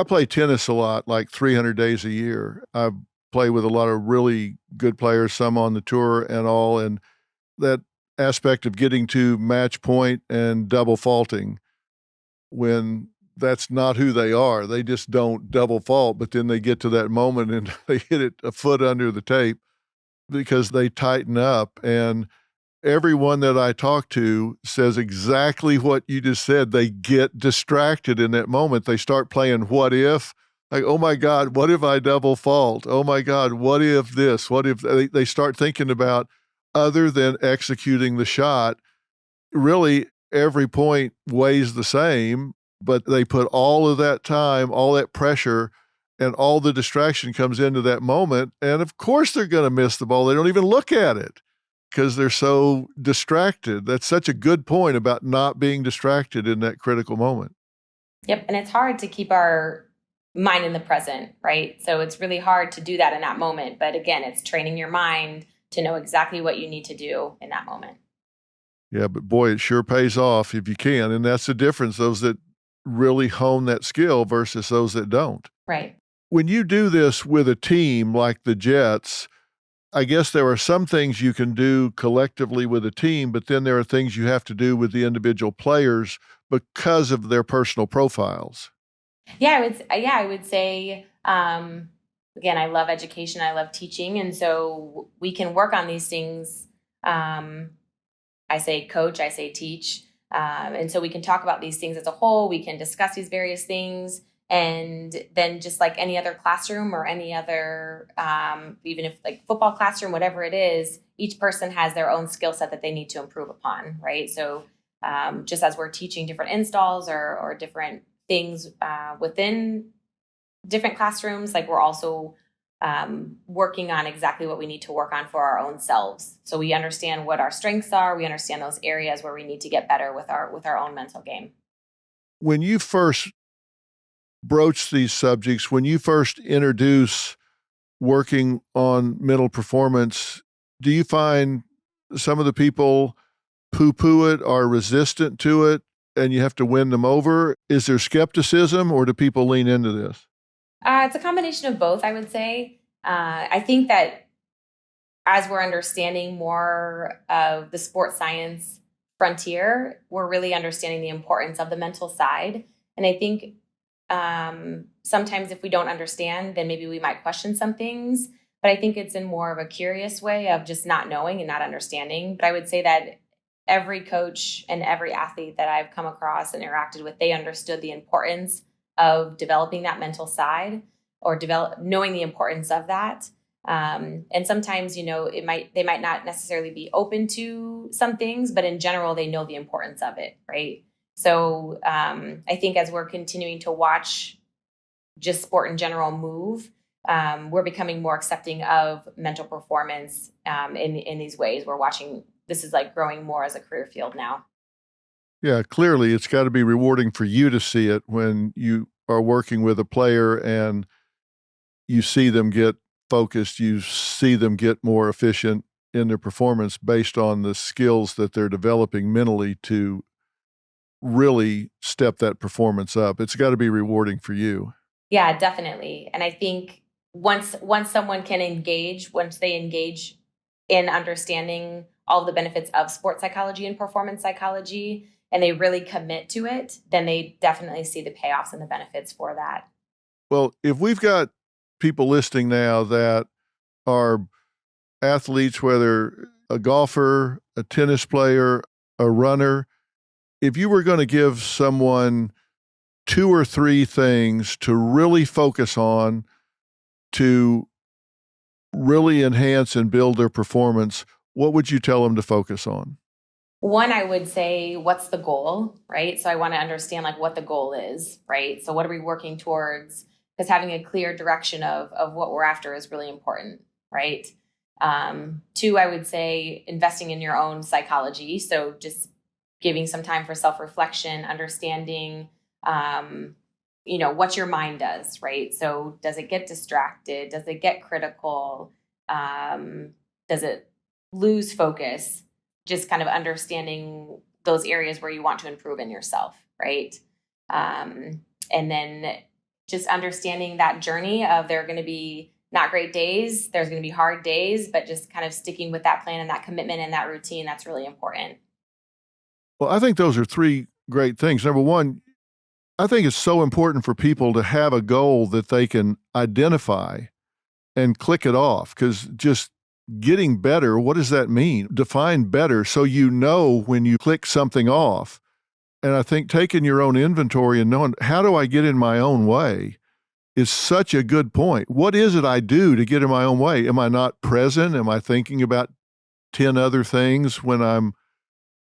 I play tennis a lot, like 300 days a year. I play with a lot of really good players, some on the tour and all. And that aspect of getting to match point and double faulting when that's not who they are. They just don't double fault, but then they get to that moment and they hit it a foot under the tape because they tighten up. And everyone that I talk to says exactly what you just said. They get distracted in that moment. They start playing what if, like, oh my God, what if I double fault? Oh my God, what if this? What if they start thinking about other than executing the shot? Really, every point weighs the same, but they put all of that time, all that pressure, and all the distraction comes into that moment. And of course, they're going to miss the ball. They don't even look at it because they're so distracted. That's such a good point about not being distracted in that critical moment. Yep. And it's hard to keep our mind in the present, right? So it's really hard to do that in that moment. But again, it's training your mind to know exactly what you need to do in that moment. Yeah, but boy, it sure pays off if you can. And that's the difference, those that really hone that skill versus those that don't. Right. When you do this with a team like the Jets, I guess there are some things you can do collectively with a team, but then there are things you have to do with the individual players because of their personal profiles. I would say, again, I love education. I love teaching. And so we can work on these things. I say coach, I say teach. And so we can talk about these things as a whole. We can discuss these various things. And then just like any other classroom or any other, even if like football classroom, whatever it is, each person has their own skill set that they need to improve upon, right? So just as we're teaching different installs or different things within different classrooms, like we're also working on exactly what we need to work on for our own selves. So we understand what our strengths are. We understand those areas where we need to get better with our own mental game. When you first broach these subjects, when you first introduce working on mental performance, do you find some of the people poo-poo it, are resistant to it, and you have to win them over? Is there skepticism, or do people lean into this? It's a combination of both, I would say. I think that as we're understanding more of the sports science frontier, we're really understanding the importance of the mental side. And I think sometimes if we don't understand, then maybe we might question some things. But I think it's in more of a curious way of just not knowing and not understanding. But I would say that every coach and every athlete that I've come across and interacted with, they understood the importance of developing that mental side or knowing the importance of that. And sometimes, they might not necessarily be open to some things, but in general, they know the importance of it, right? So I think as we're continuing to watch just sport in general move, we're becoming more accepting of mental performance in these ways. We're watching, this is like growing more as a career field now. Yeah, clearly it's got to be rewarding for you to see it when you are working with a player and you see them get focused, you see them get more efficient in their performance based on the skills that they're developing mentally to really step that performance up. It's got to be rewarding for you. Yeah, definitely. And I think once someone can engage, once they engage in understanding all the benefits of sports psychology and performance psychology, and they really commit to it, then they definitely see the payoffs and the benefits for that. Well, if we've got people listening now that are athletes, whether a golfer, a tennis player, a runner, if you were going to give someone two or three things to really focus on to really enhance and build their performance, what would you tell them to focus on? One, I would say, what's the goal, right? So I want to understand like what the goal is, right? So what are we working towards? Because having a clear direction of what we're after is really important, right? Two, I would say investing in your own psychology. So just giving some time for self-reflection, understanding, what your mind does, right? So does it get distracted? Does it get critical? Does it lose focus? Just kind of understanding those areas where you want to improve in yourself, right? And then just understanding that journey of there are going to be not great days, there's going to be hard days, but just kind of sticking with that plan and that commitment and that routine, that's really important. Well, I think those are three great things. Number one, I think it's so important for people to have a goal that they can identify and click it off, because just getting better, what does that mean? Define better so you know when you click something off. And I think taking your own inventory and knowing, how do I get in my own way, is such a good point. What is it I do to get in my own way? Am I not present? Am I thinking about 10 other things when I'm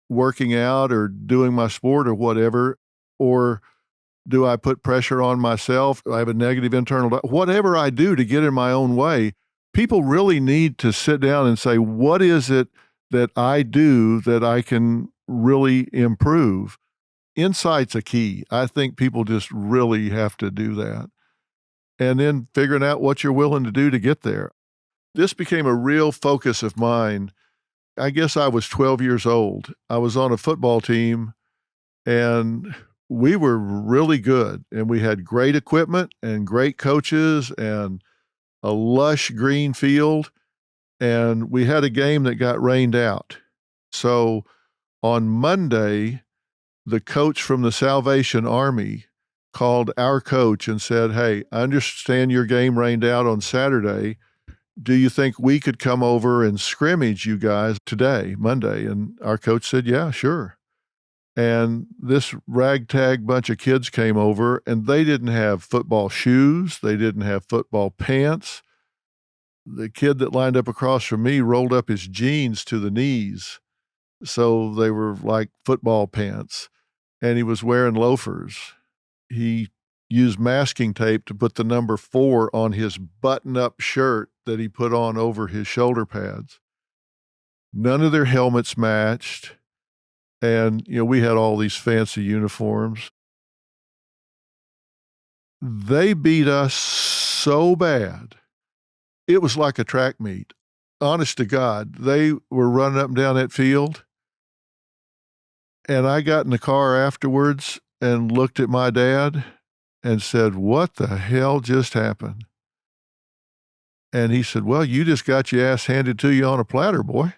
working out or doing my sport or whatever? Or do I put pressure on myself? Do I have a negative internal? Whatever I do to get in my own way, people really need to sit down and say, what is it that I do that I can really improve? Insight's a key. I think people just really have to do that. And then figuring out what you're willing to do to get there. This became a real focus of mine. I guess I was 12 years old. I was on a football team, and we were really good, and we had great equipment and great coaches and a lush green field, and we had a game that got rained out. So on Monday, the coach from the Salvation Army called our coach and said, "Hey, I understand your game rained out on Saturday. Do you think we could come over and scrimmage you guys today, Monday?" And our coach said, "Yeah, sure." And this ragtag bunch of kids came over, and they didn't have football shoes. They didn't have football pants. The kid that lined up across from me rolled up his jeans to the knees, so they were like football pants, and he was wearing loafers. He used masking tape to put the number 4 on his button-up shirt that he put on over his shoulder pads. None of their helmets matched. And, we had all these fancy uniforms. They beat us so bad. It was like a track meet. Honest to God, they were running up and down that field. And I got in the car afterwards and looked at my dad and said, "What the hell just happened?" And he said, "Well, you just got your ass handed to you on a platter, boy."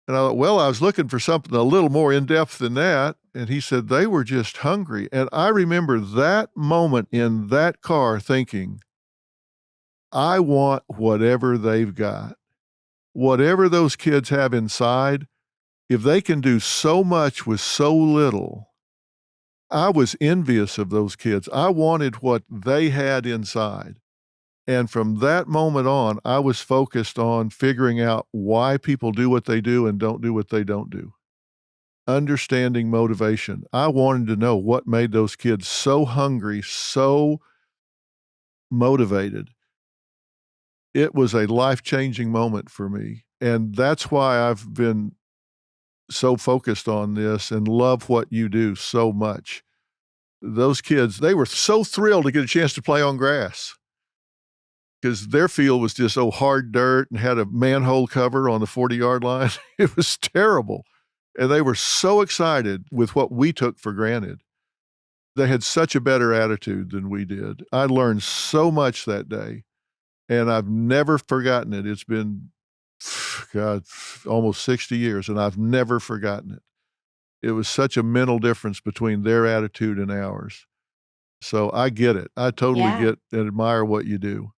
And I thought, well, I was looking for something a little more in-depth than that. And he said, they were just hungry. And I remember that moment in that car thinking, I want whatever they've got. Whatever those kids have inside, if they can do so much with so little. I was envious of those kids. I wanted what they had inside. And from that moment on, I was focused on figuring out why people do what they do and don't do what they don't do. Understanding motivation. I wanted to know what made those kids so hungry, so motivated. It was a life-changing moment for me. And that's why I've been so focused on this and love what you do so much. Those kids, they were so thrilled to get a chance to play on grass, because their field was just hard dirt and had a manhole cover on the 40-yard line. It was terrible. And they were so excited with what we took for granted. They had such a better attitude than we did. I learned so much that day, and I've never forgotten it. It's been, God, almost 60 years, and I've never forgotten it. It was such a mental difference between their attitude and ours. So I get it. I totally Yeah. get and admire what you do.